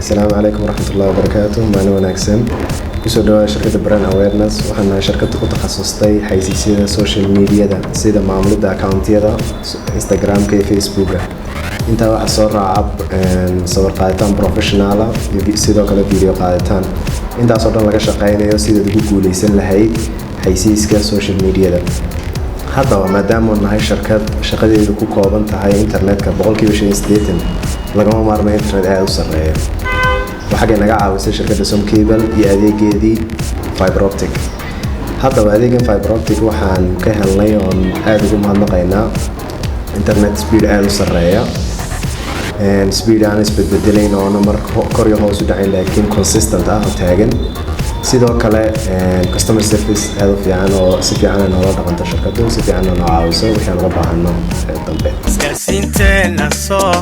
السلام عليكم ورحمة الله وبركاته. معنا وناكسن kusoo dhawaada shirkadda brand awareness. waxaan shirkadda ku takhasustay xayeysiisyada social media-da sida maamulidda account-yada Instagram-ka iyo Facebook-ga. intaa waxa soo raaca sawir qaaditaan professional ah iyo sidoo kale video qaaditaan. intaas oo dhan laga shaqeynayo sidii ugu guuleysan lahayd xayeysiiska social media-da. haddaba maadaama nahay shaqadeedu ku kooban tahay internetka 80% lagama maarmo internet aad u sareeyo. waxay naga caawisay shirkadda Som Cable iyo adeegeedii fiber optic. haddaba adeegan fiber optic waxaan ka helnay oo aad ugu mahadnaqaynaa internet speed aad u sareeya. speed aan isbedbedelayn oo mar kor iyo hoos u dhacayn laakiin consistent ah oo taagan. sidoo kale customer service aad u fiican oo si fiican noola dhaqanta shirkaddu si fiican noo caawiso wixii aan uga baahano dambe. Isgaarsiinteena soo